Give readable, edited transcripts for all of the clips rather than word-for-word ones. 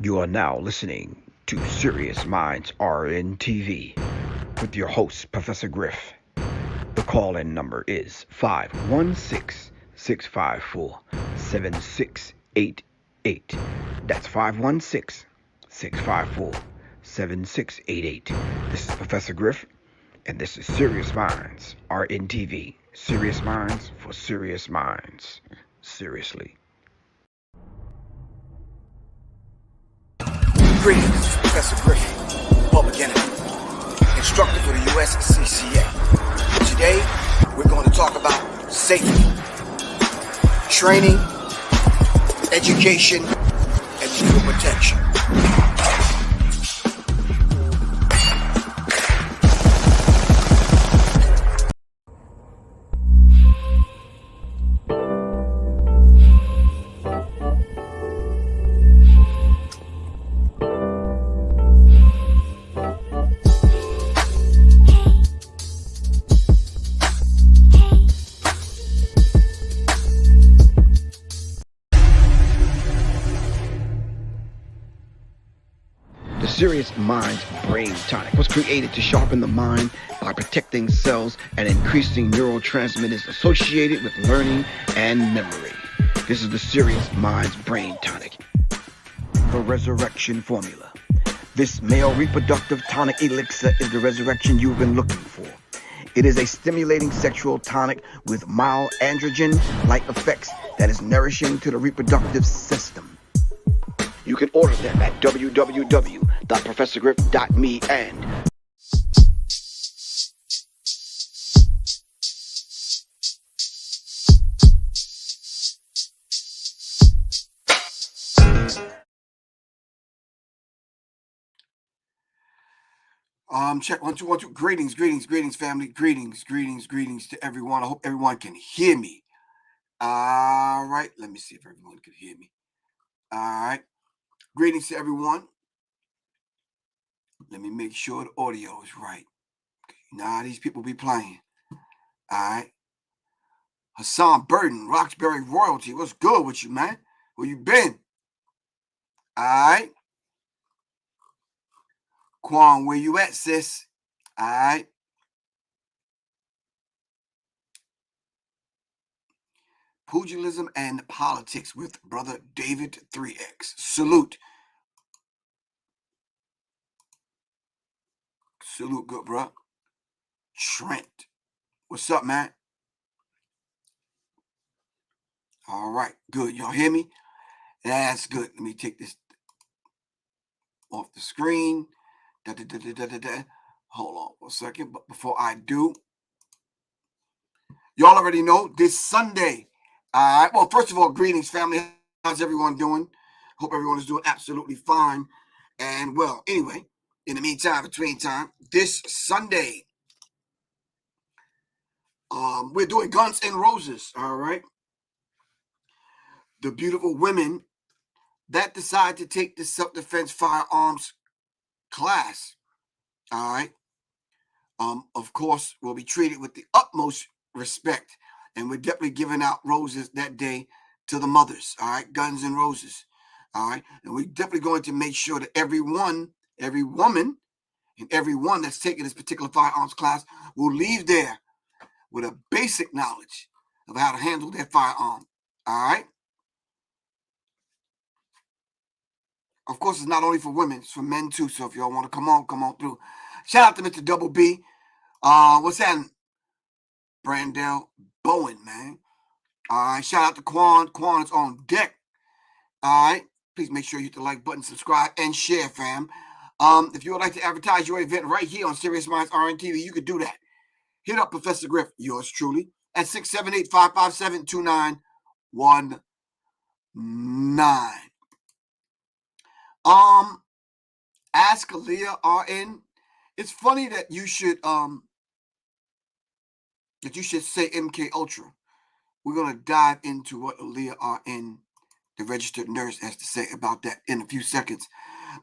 You are now listening to Serious Minds RNTV with your host, Professor Griff. The call-in number is 516-654-7688. That's 516-654-7688. This is Professor Griff, and this is Serious Minds RNTV. Serious Minds for Serious Minds. Seriously. Greetings, Professor Griff, public enemy, instructor for the USCCA. Today, we're going to talk about safety, training, education, and legal protection. The Serious Minds Brain Tonic was created to sharpen the mind by protecting cells and increasing neurotransmitters associated with learning and memory. This is the Serious Minds Brain Tonic. The Resurrection Formula. This male reproductive tonic elixir is the resurrection you've been looking for. It is a stimulating sexual tonic with mild androgen-like effects that is nourishing to the reproductive system. You can order them at www.professorgriff.me and Check 1 2 1 2. Greetings, family. Greetings to everyone. I hope everyone can hear me. All right, let me see if everyone can hear me. All right, greetings to everyone. Let me make sure the audio is right. Nah, these people be playing. All right, Hassan Burton, Roxbury Royalty. What's good with you, man? Where you been? All right. Quan, where you at, sis? All right. Pugilism and Politics with Brother David 3X. Salute. Salute, good bro. Trent. What's up, man? All right, good. Y'all hear me? That's good. Let me take this off the screen. Hold on for a second. But before I do, y'all already know this Sunday. All right. Well, first of all, greetings, family. How's everyone doing? Hope everyone is doing absolutely fine. And well, anyway, in the meantime, between time, this Sunday, we're doing Guns and Roses. All right. The beautiful women that decide to take the self-defense firearms class. All right. Of course, will be treated with the utmost respect. And we're definitely giving out roses that day to the mothers. All right. Guns and Roses. All right. And we're definitely going to make sure that every woman, and everyone that's taking this particular firearms class will leave there with a basic knowledge of how to handle their firearm. All right. Of course, it's not only for women, it's for men too. So if y'all want to come on through. Shout out to Mr. Double B. What's that? Brandell Bowen, man. All right. Shout out to Quan. Quan is on deck. All right. Please make sure you hit the like button, subscribe, and share, fam. If you would like to advertise your event right here on Serious Minds RNTV, you could do that. Hit up Professor Griff, yours truly, at 678-557-2919. Ask Aaliyah RN. It's funny that you should say MK Ultra. We're gonna dive into what Aaliyah RN, the registered nurse, has to say about that in a few seconds.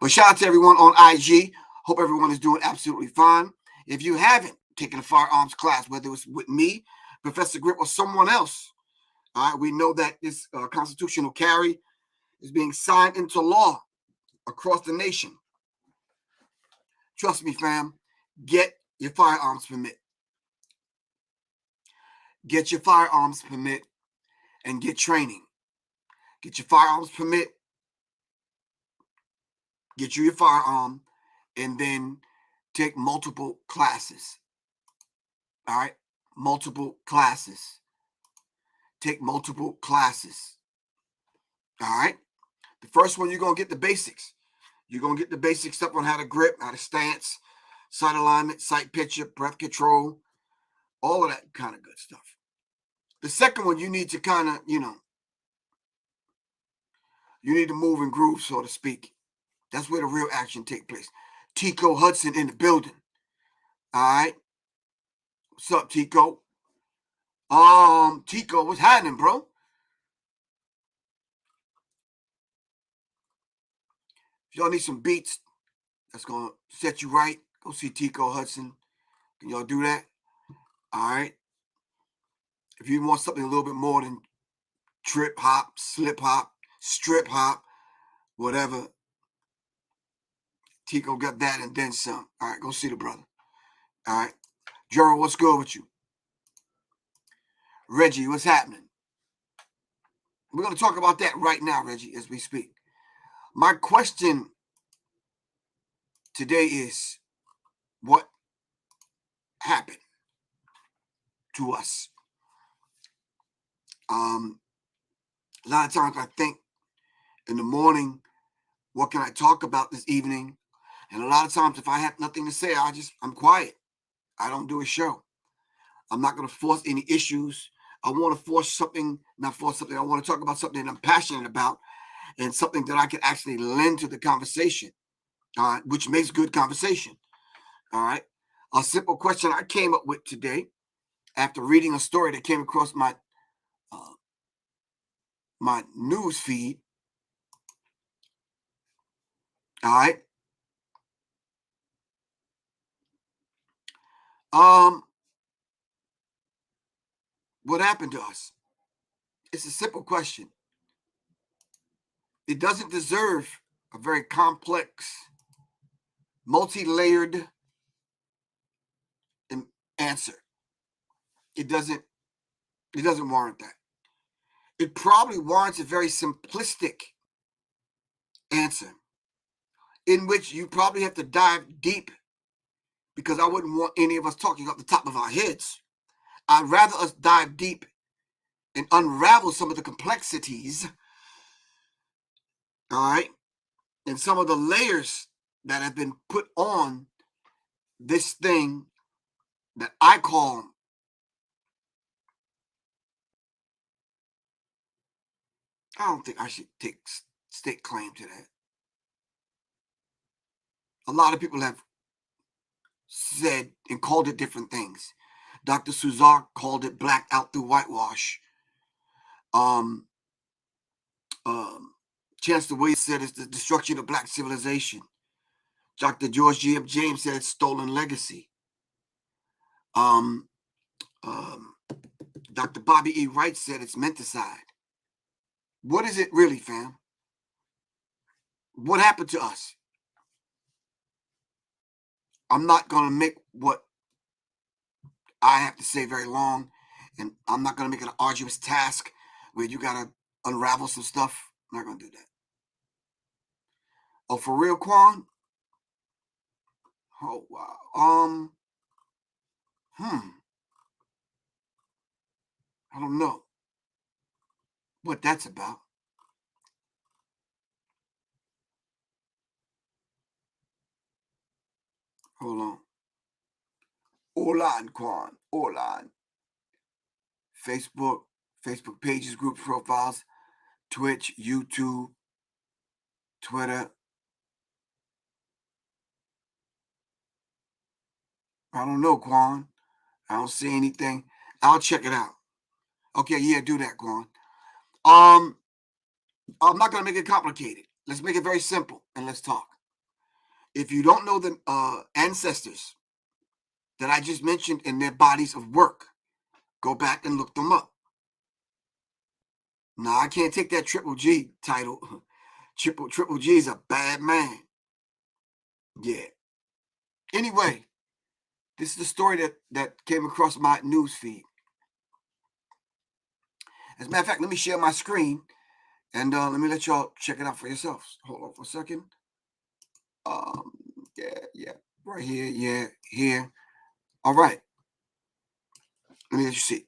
But shout out to everyone on IG. Hope everyone is doing absolutely fine. If you haven't taken a firearms class, whether it was with me, Professor Griff, or someone else, all right, we know that this constitutional carry is being signed into law across the nation. Trust me, fam. Get your firearms permit. Get your firearms permit and get training. Get your firearms permit, get you your firearm, and then take multiple classes. All right? Multiple classes. Take multiple classes. All right? The first one, you're going to get the basics. You're going to get the basic stuff on how to grip, how to stance, sight alignment, sight picture, breath control, all of that kind of good stuff. The second one, you need to kind of, you need to move and groove, so to speak. That's where the real action takes place. Tico Hudson in the building. All right. What's up, Tico? Tico, what's happening, bro? If y'all need some beats that's gonna set you right, go see Tico Hudson. Can y'all do that? All right. If you want something a little bit more than trip hop, slip hop, strip hop, whatever, Tico got that and then some. All right, go see the brother. All right. Gerald, what's good with you? Reggie, what's happening? We're going to talk about that right now, Reggie, as we speak. My question today is, what happened to us? A lot of times I think in the morning, what can I talk about this evening? And a lot of times if I have nothing to say, I'm quiet. I don't do a show. I'm not going to force any issues. I want to not force something. I want to talk about something that I'm passionate about and something that I can actually lend to the conversation, which makes good conversation. All right. A simple question I came up with today after reading a story that came across my news feed. All right. What happened to us? It's a simple question. It doesn't deserve a very complex, multi-layered answer. It doesn't warrant that. It probably warrants a very simplistic answer in which you probably have to dive deep, because I wouldn't want any of us talking off the top of our heads. I'd rather us dive deep and unravel some of the complexities, all right, and some of the layers that have been put on this thing that I call, I don't think I should stake claim to that. A lot of people have said and called it different things. Dr. Suzar called it black out through whitewash. Chancellor Williams said it's the destruction of black civilization. Dr. George G. F. James said it's stolen legacy. Dr. Bobby E. Wright said it's menticide. What is it really, fam? What happened to us? I'm not going to make what I have to say very long, and I'm not going to make it an arduous task where you got to unravel some stuff. I'm not going to do that. Oh, for real, Quan? Oh, wow. I don't know what that's about. Hold on. Olan, Quan. Olan. Facebook pages, group profiles, Twitch, YouTube, Twitter. I don't know, Quan. I don't see anything. I'll check it out. Okay, yeah, do that, Quan. I'm not going to make it complicated. Let's make it very simple and let's talk. If you don't know the ancestors that I just mentioned in their bodies of work, go back and look them up. Now, I can't take that Triple G title Triple G is a bad man. Yeah. Anyway, this is the story that came across my news feed. As a matter of fact, let me share my screen and let me let y'all check it out for yourselves. Hold on for a second. Yeah, right here, here. All right. Let me let you see.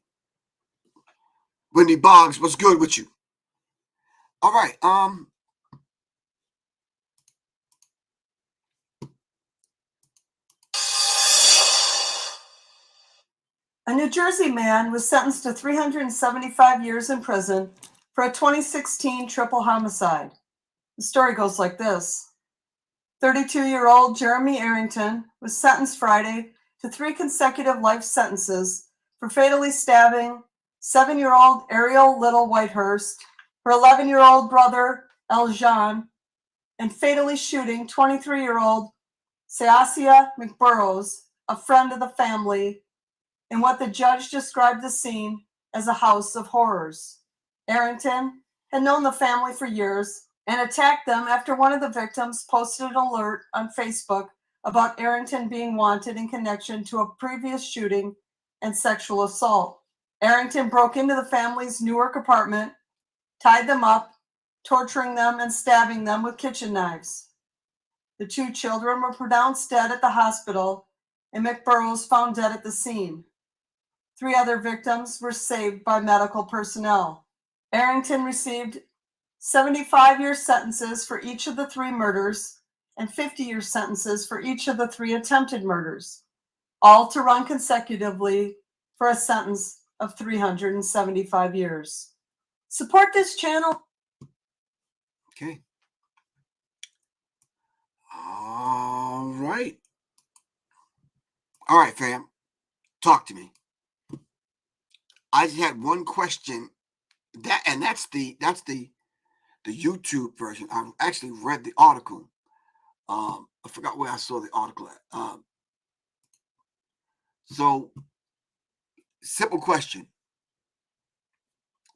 Wendy Boggs, what's good with you? All right. A New Jersey man was sentenced to 375 years in prison for a 2016 triple homicide. The story goes like this. 32-year-old Jeremy Arrington was sentenced Friday to 3 consecutive life sentences for fatally stabbing 7-year-old Ariel Little Whitehurst, her 11-year-old brother Eljan, and fatally shooting 23-year-old Seasia McBurrows, a friend of the family, in what the judge described the scene as a house of horrors. Arrington had known the family for years and attacked them after one of the victims posted an alert on Facebook about Arrington being wanted in connection to a previous shooting and sexual assault. Arrington broke into the family's Newark apartment, tied them up, torturing them and stabbing them with kitchen knives. The 2 children were pronounced dead at the hospital, and McBurrows found dead at the scene. 3 other victims were saved by medical personnel. Arrington received 75-year sentences for each of the 3 murders and 50-year sentences for each of the 3 attempted murders, all to run consecutively for a sentence of 375 years. Support this channel. Okay. All right. All right, fam. Talk to me. I just had one question. That's the YouTube version. I actually read the article. I forgot where I saw the article at. So, simple question.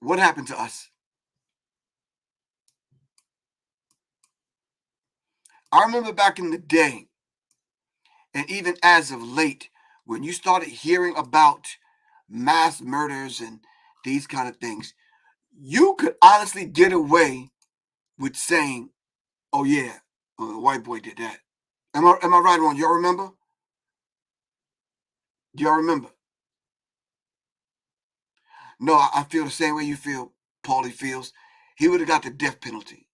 What happened to us? I remember back in the day, and even as of late, when you started hearing about mass murders and these kind of things, you could honestly get away with saying, "Oh yeah, the white boy did that." Am I right or wrong? Y'all remember? Do y'all remember? No, I feel the same way you feel. Paulie feels. He would have got the death penalty.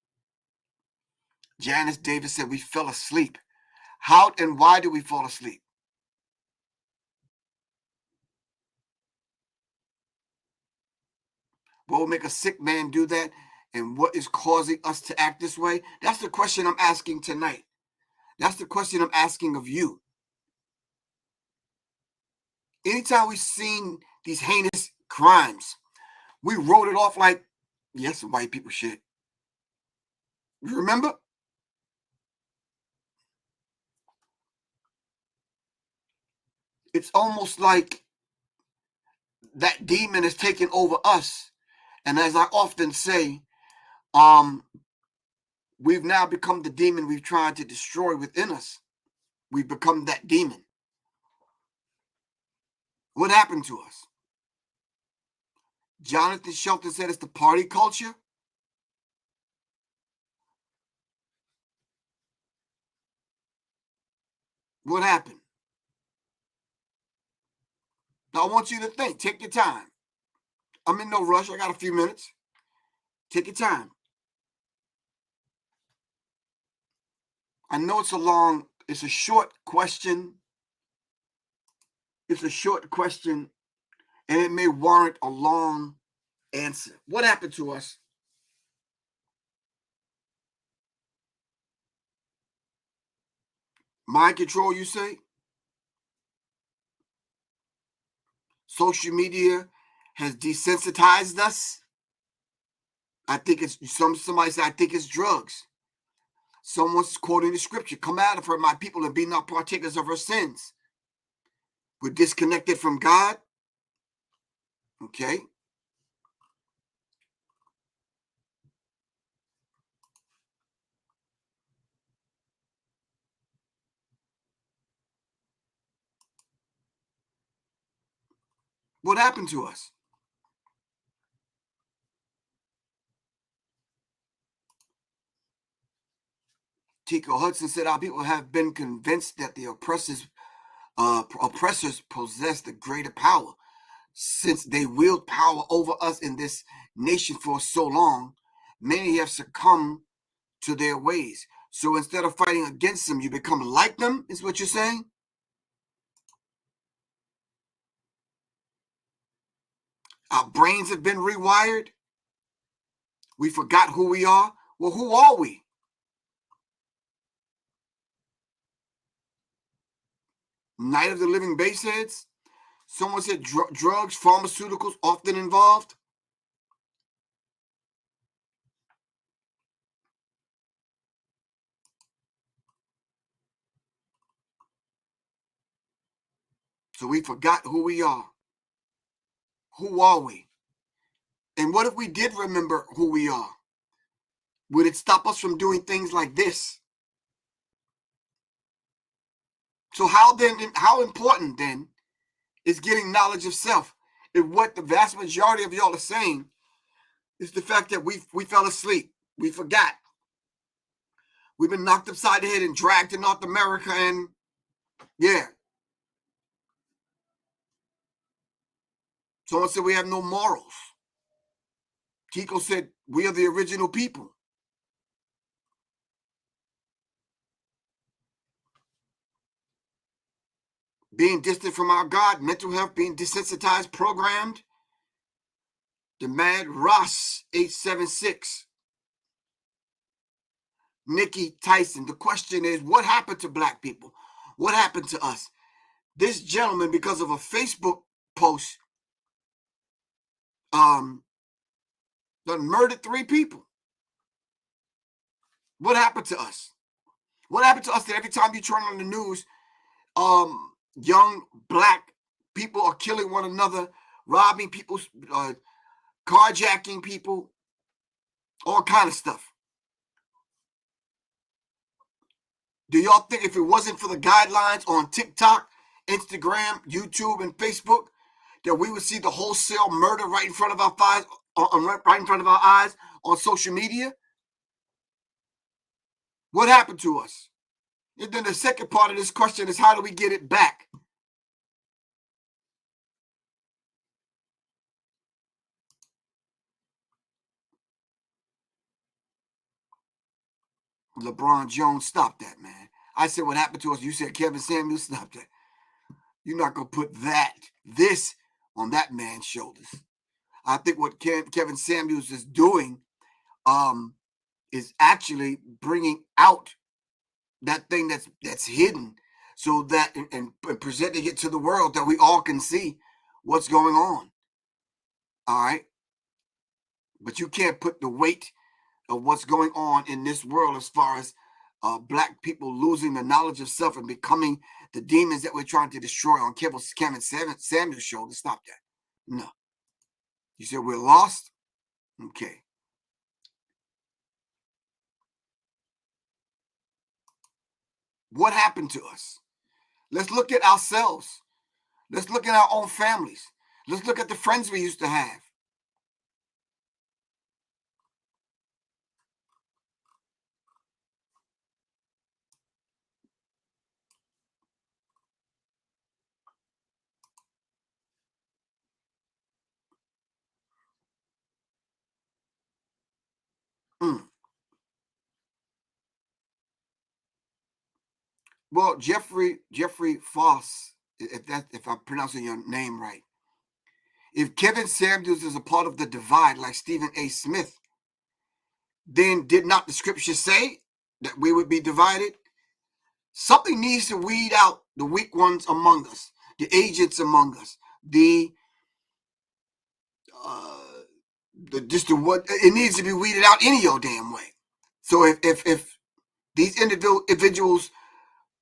Janice Davis said we fell asleep. How and why did we fall asleep? What will make a sick man do that? And what is causing us to act this way? That's the question I'm asking tonight. That's the question I'm asking of you. Anytime we've seen these heinous crimes, we wrote it off like, yes, some white people shit. You remember? It's almost like that demon is taking over us. And as I often say, we've now become the demon we've tried to destroy within us. We've become that demon. What happened to us? Jonathan Shelton said it's the party culture. What happened? Now, I want you to think. Take your time. I'm in no rush. I got a few minutes. Take your time. I know it's a short question. It's a short question, and it may warrant a long answer. What happened to us? Mind control, you say? Social media has desensitized us. I think it's somebody said I think it's drugs. Someone's quoting the scripture. Come out of her, my people, and be not partakers of her sins. We're disconnected from God. Okay. What happened to us? Tico Hudson said our people have been convinced that the oppressors possess the greater power. Since they wield power over us in this nation for so long, many have succumbed to their ways. So instead of fighting against them, you become like them, is what you're saying? Our brains have been rewired. We forgot who we are. Well, who are we? Night of the Living Baseheads? Someone said drugs, pharmaceuticals often involved. So we forgot who we are. Who are we? And what if we did remember who we are? Would it stop us from doing things like this? So how important then is getting knowledge of self? If what the vast majority of y'all are saying is the fact that we fell asleep, we forgot. We've been knocked upside the head and dragged to North America, and yeah. Someone said we have no morals. Kiko said we are the original people. Being distant from our God, mental health, being desensitized, programmed. The Mad Ross 876. Nikki Tyson. The question is, what happened to black people? What happened to us? This gentleman, because of a Facebook post, done murdered 3 people. What happened to us? What happened to us that every time you turn on the news, young black people are killing one another, robbing people, carjacking people, all kind of stuff. Do y'all think if it wasn't for the guidelines on TikTok, Instagram, YouTube, and Facebook, that we would see the wholesale murder right in front of our eyes on social media? What happened to us? And then the second part of this question is, how do we get it back? LeBron Jones, stop that, man. I said what happened to us. You said Kevin Samuels, stop that. You're not going to put this on that man's shoulders. I think what Kevin Samuels is doing is actually bringing out that thing that's hidden, so that and presenting it to the world that we all can see what's going on. All right. But you can't put the weight of what's going on in this world as far as black people losing the knowledge of self and becoming the demons that we're trying to destroy on Kevin Samuel's show. To stop that. No. You said we're lost? Okay. What happened to us? Let's look at ourselves. Let's look at our own families. Let's look at the friends we used to have. Well, Jeffrey Foss, if I'm pronouncing your name right. If Kevin Samuels is a part of the divide like Stephen A. Smith, then did not the scripture say that we would be divided? Something needs to weed out the weak ones among us, the agents among us, it needs to be weeded out any old damn way. So if these individuals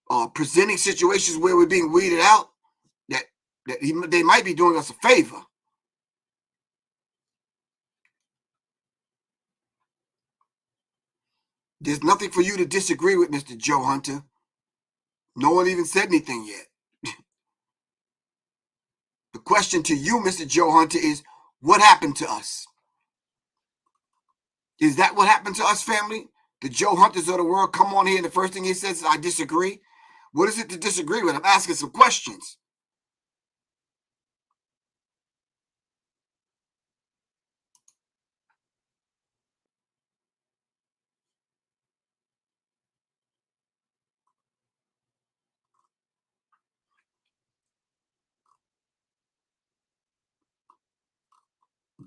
are presenting situations where we're being weeded out, they might be doing us a favor. There's nothing for you to disagree with, Mr. Joe Hunter. No one even said anything yet. question to you, Mr. Joe Hunter, is what happened to us? Is that what happened to us, family? The Joe Hunters of the world come on here and the first thing he says is, I disagree. What is it to disagree with? I'm asking some questions.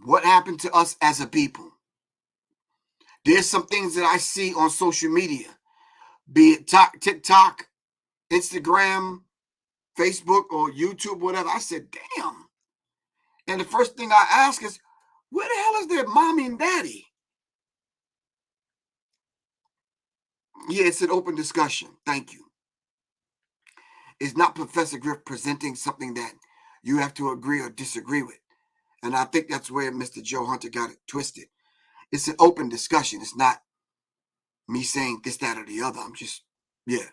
What happened to us as a people? There's some things that I see on social media, be it TikTok, Instagram, Facebook, or YouTube, whatever. I said, damn. And the first thing I ask is, where the hell is their mommy and daddy? Yeah, it's an open discussion. Thank you. It's not Professor Griff presenting something that you have to agree or disagree with. And I think that's where Mr. Joe Hunter got it twisted. It's an open discussion. It's not me saying this, that, or the other. I'm just, yeah.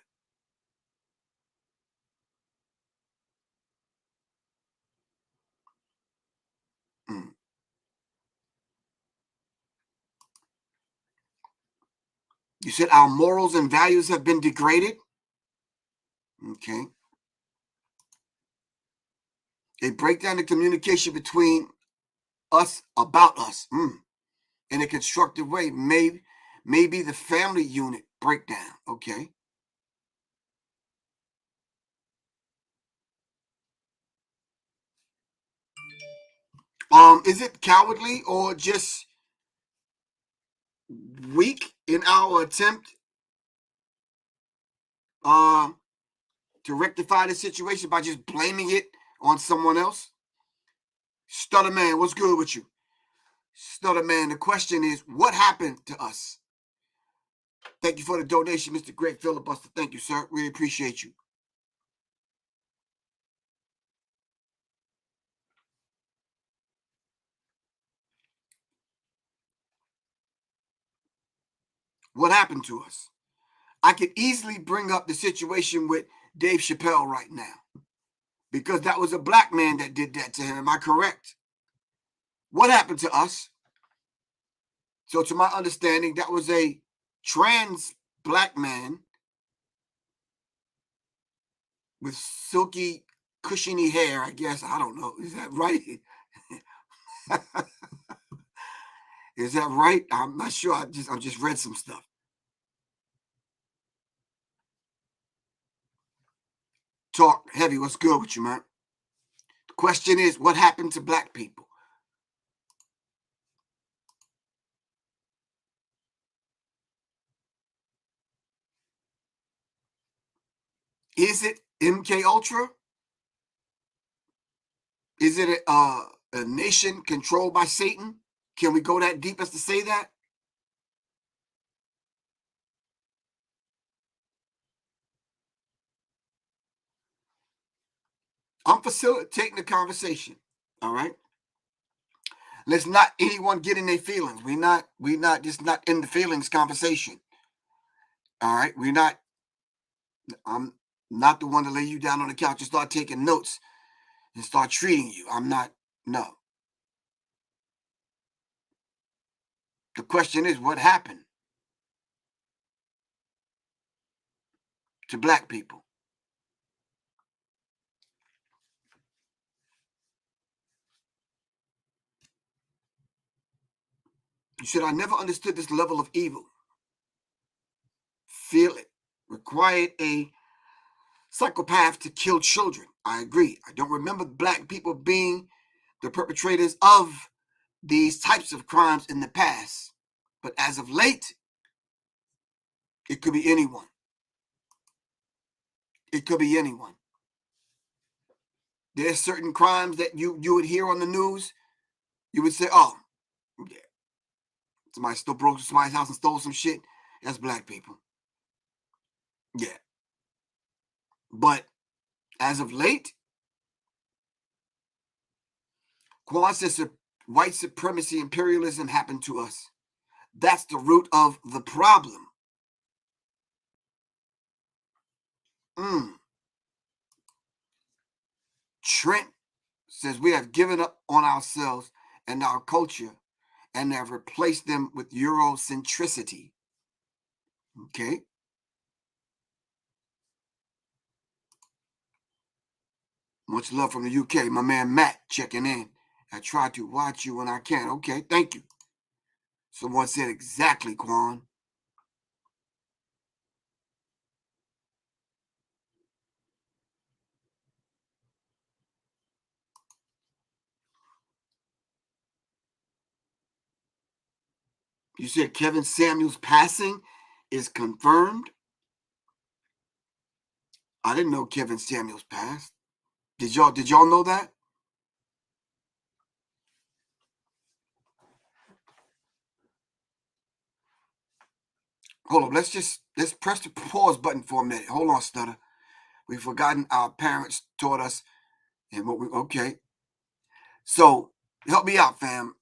You said our morals and values have been degraded? Okay. A breakdown in communication between us about us in a constructive way. Maybe the family unit breakdown. Okay. Is it cowardly or just weak in our attempt to rectify the situation by just blaming it on someone else? Stutter Man, what's good with you? Stutter Man, the question is, what happened to us? Thank you for the donation, Mr. Great Filibuster. Thank you, sir. Really appreciate you. What happened to us? I could easily bring up the situation with Dave Chappelle right now, because that was a black man that did that to him. Am I correct? What happened to us? So to my understanding, that was a trans black man with silky, cushiony hair, I guess. I don't know. Is that right? Is that right? I'm not sure. I just read some stuff. Talk heavy. What's good with you, man? The question is, what happened to black people? Is it MK Ultra? Is it a nation controlled by Satan? Can we go that deep as to say that? I'm facilitating the conversation. All right. Let's not anyone get in their feelings. We not just not in the feelings conversation. All right. I'm not the one to lay you down on the couch and start taking notes and start treating you. I'm not. No. The question is, what happened to black people? You said, I never understood this level of evil. Feel it. Required a psychopath to kill children. I agree. I don't remember black people being the perpetrators of these types of crimes in the past. But as of late, it could be anyone. It could be anyone. There's certain crimes that you would hear on the news. You would say, oh, yeah, somebody still broke somebody's house and stole some shit. That's black people. Yeah. But as of late, Quan says white supremacy, imperialism happened to us. That's the root of the problem. Trent says we have given up on ourselves and our culture and have replaced them with Eurocentricity. Okay. Much love from the UK. My man Matt checking in. I try to watch you when I can. Okay, thank you. Someone said exactly, Quan. You said Kevin Samuels' passing is confirmed? I didn't know Kevin Samuels passed. Did y'all know that? Hold on, let's press the pause button for a minute. Hold on, Stutter. We've forgotten our parents taught us and what we okay. So help me out, fam.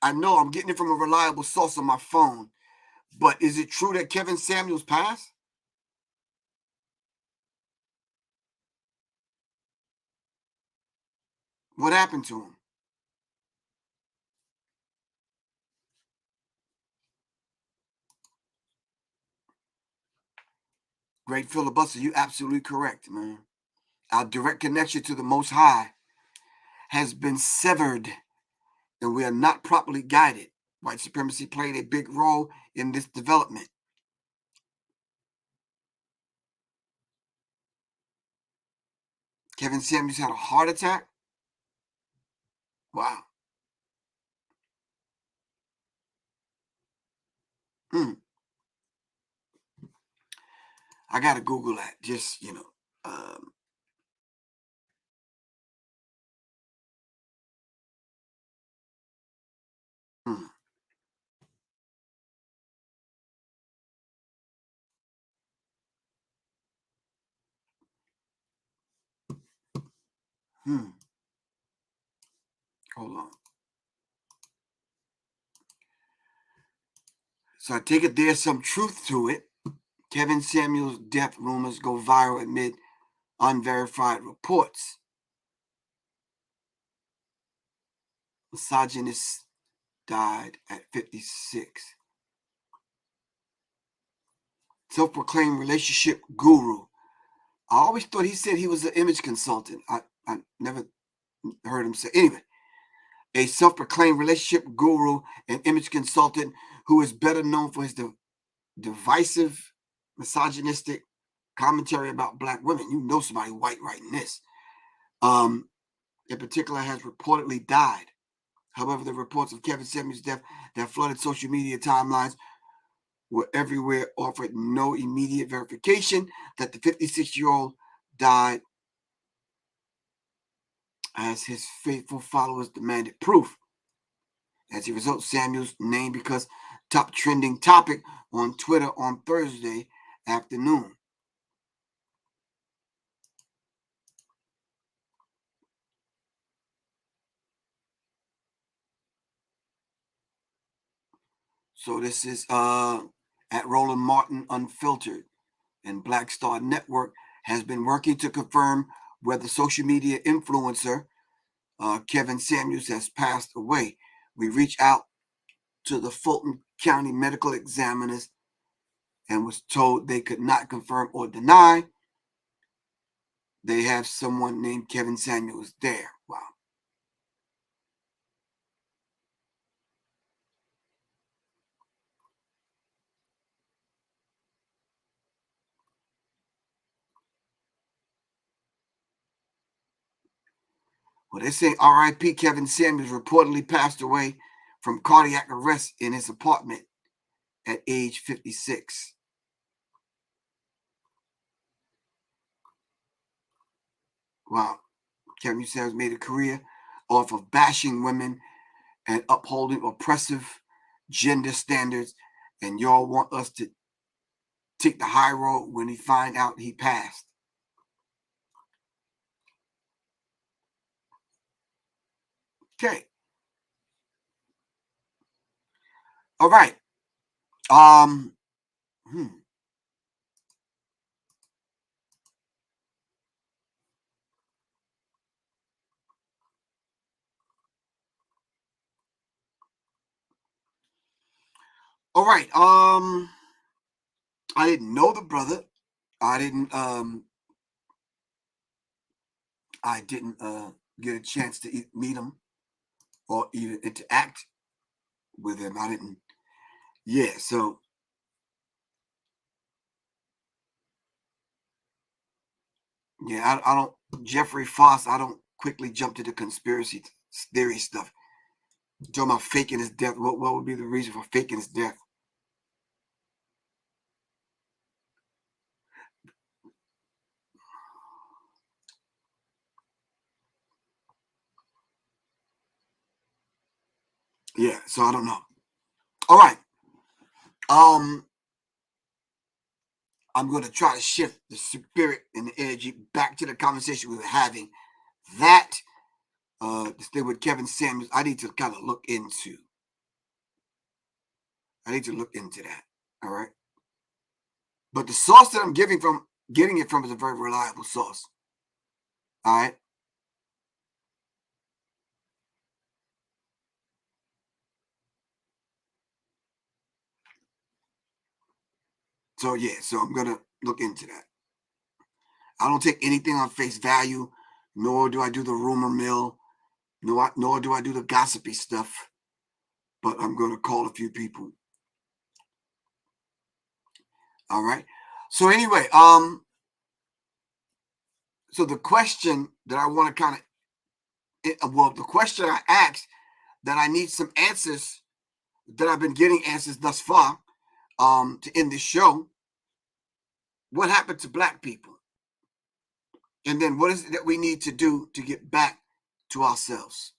I know I'm getting it from a reliable source on my phone, but is it true that Kevin Samuels passed? What happened to him? Great filibuster, you absolutely correct, man. Our direct connection to the Most High has been severed, and we are not properly guided. White supremacy played a big role in this development. Kevin Samuels had a heart attack? Wow. Hmm. I gotta Google that. Just hmm. Hmm. Hold on. So I take it there's some truth to it. Kevin Samuels' death rumors go viral amid unverified reports. Misogynist died at 56. Self-proclaimed relationship guru. I always thought he said he was an image consultant. I never heard him say. Anyway, a self-proclaimed relationship guru and image consultant who is better known for his divisive, misogynistic commentary about Black women. You know somebody white writing this. In particular, has reportedly died. However, the reports of Kevin Samuels' death that flooded social media timelines were everywhere offered no immediate verification that the 56-year-old died as his faithful followers demanded proof. As a result, Samuels' name becomes top trending topic on Twitter on Thursday afternoon. So this is at Roland Martin Unfiltered, and Black Star Network has been working to confirm whether social media influencer Kevin Samuels has passed away. We reached out to the Fulton County medical examiners and was told they could not confirm or deny they have someone named Kevin Samuels there. Wow. Well, they say R.I.P. Kevin Samuels reportedly passed away from cardiac arrest in his apartment at age 56. Wow. Kevin Samuels made a career off of bashing women and upholding oppressive gender standards, and y'all want us to take the high road when he find out he passed. Okay. All right. Hmm. All right. I didn't know the brother. I didn't get a chance to meet him or even interact with him. I didn't. Yeah. So yeah, I don't. Jeffrey Foss. I don't quickly jump to the conspiracy theory stuff. Talking about faking his death. What would be the reason for faking his death? Yeah, so I don't know. All right. I'm going to try to shift the spirit and the energy back to the conversation we were having. That this thing with Kevin Samuels, I need to kind of look into. I need to look into that. All right. But the source that I'm getting it from is a very reliable source. All right. So yeah, so I'm gonna look into that. I don't take anything on face value, nor do I do the rumor mill, nor do I do the gossipy stuff. But I'm gonna call a few people. All right. So anyway, so the question that I want to kind of, the question I asked that I need some answers, that I've been getting answers thus far, to end this show. What happened to Black people? And then what is it that we need to do to get back to ourselves?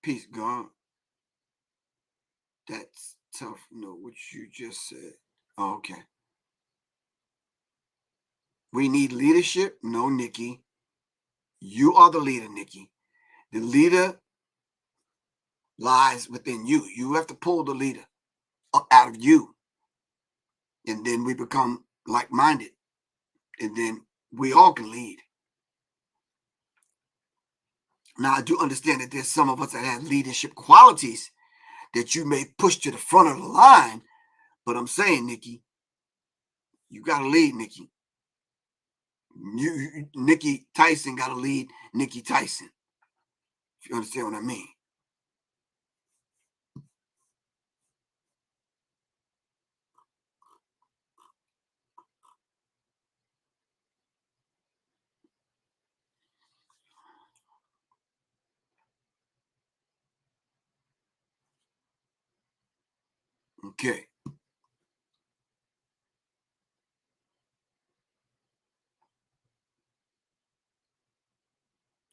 Peace, God. That's tough. No, what you just said. Oh, okay. We need leadership. No, Nikki. You are the leader, Nikki. The leader lies within you. You have to pull the leader up out of you. And then we become like-minded. And then we all can lead. Now, I do understand that there's some of us that have leadership qualities that you may push to the front of the line. But I'm saying, Nikki, you got to lead, Nikki. Nikki Tyson got to lead Nikki Tyson. If you understand what I mean. Okay.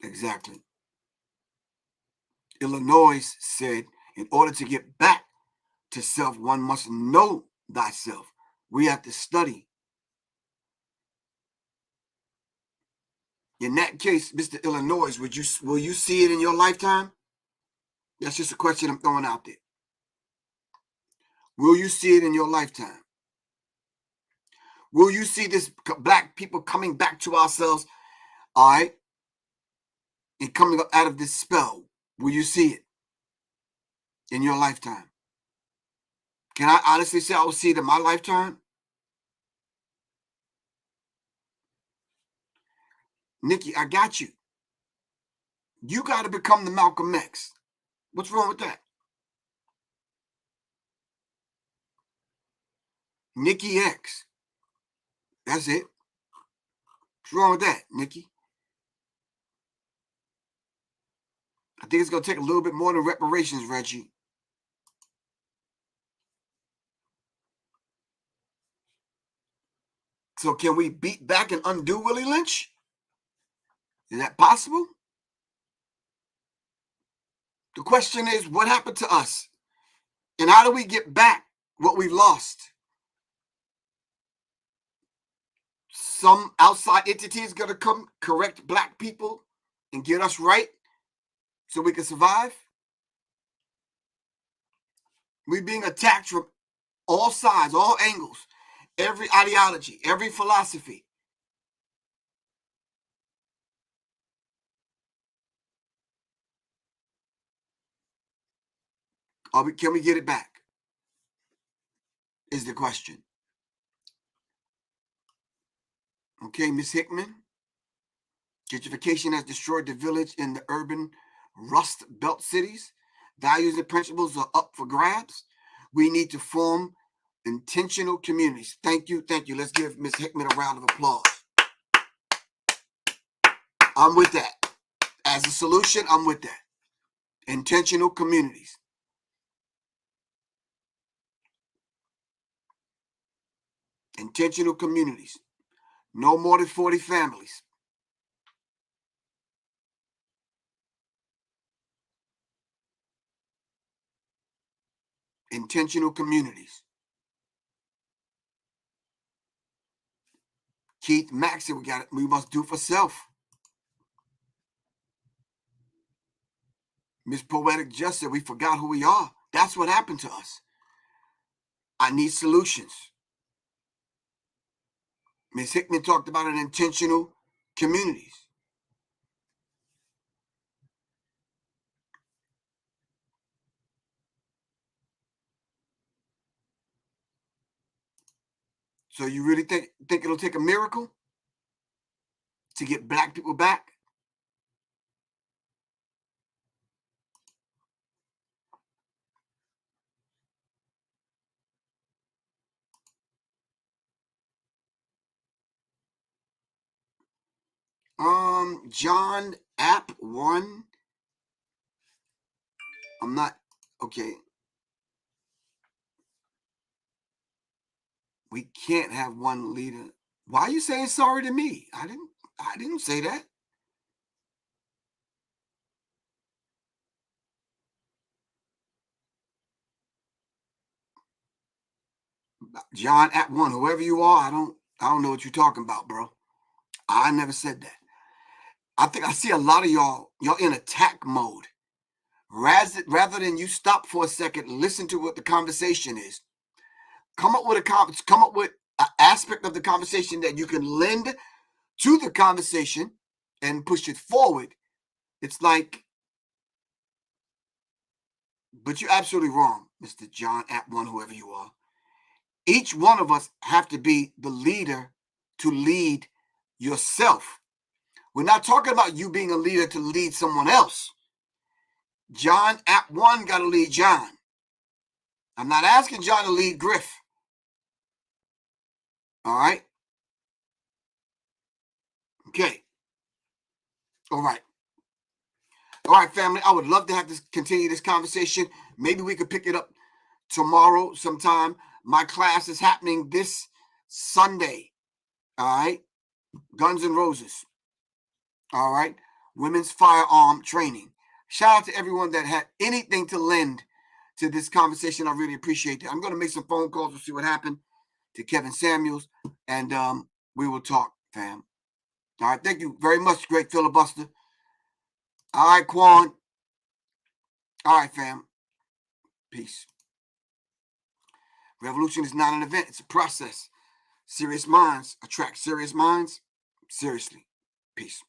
Exactly. Illinois said, in order to get back to self, one must know thyself. We have to study. In that case, Mr. Illinois, will you see it in your lifetime? That's just a question I'm throwing out there. Will you see it in your lifetime? Will you see this Black people coming back to ourselves, all right, and coming up out of this spell? Will you see it in your lifetime? Can I honestly say I will see it in my lifetime? Nikki, I got you. You got to become the Malcolm X. What's wrong with that? Nikki X. That's it. What's wrong with that, Nikki? I think it's going to take a little bit more than reparations, Reggie. So can we beat back and undo Willie Lynch? Is that possible? The question is, what happened to us? And how do we get back what we've lost? some outside entity is going to come correct black people and get us right so we can survive? We're being attacked from all sides, all angles, every ideology, every philosophy. Can we get it back? Is the question. Okay, Ms. Hickman. Gentrification has destroyed the village in the urban Rust Belt cities. Values and principles are up for grabs. We need to form intentional communities. Thank you. Thank you. Let's give Ms. Hickman a round of applause. I'm with that. As a solution, I'm with that. Intentional communities. Intentional communities. No more than 40 families. Intentional communities. Keith Max said we must do for self. Miss Poetic just said we forgot who we are. That's what happened to us. I need solutions. Ms. Hickman talked about an intentional communities. So you really think it'll take a miracle to get black people back? John App 1. I'm not okay. We can't have one leader. Why are you saying sorry to me? I didn't say that. John App 1, whoever you are, I don't know what you're talking about, bro. I never said that. I think I see a lot of y'all in attack mode. Rather than you stop for a second, listen to what the conversation is. Come up with an aspect of the conversation that you can lend to the conversation and push it forward. It's like, but you're absolutely wrong, Mr. John App 1, whoever you are. Each one of us have to be the leader to lead yourself. We're not talking about you being a leader to lead someone else. John App 1 got to lead John. I'm not asking John to lead Griff. All right? Okay. All right. All right, family. I would love to have continue this conversation. Maybe we could pick it up tomorrow sometime. My class is happening this Sunday. All right? Guns N' Roses. All right? Women's firearm training. Shout out to everyone that had anything to lend to this conversation. I really appreciate that. I'm going to make some phone calls to see what happened to Kevin Samuels, and we will talk, fam. All right, thank you very much, great filibuster. All right, Quan. All right, fam. Peace. Revolution is not an event. It's a process. Serious minds attract serious minds. Seriously. Peace.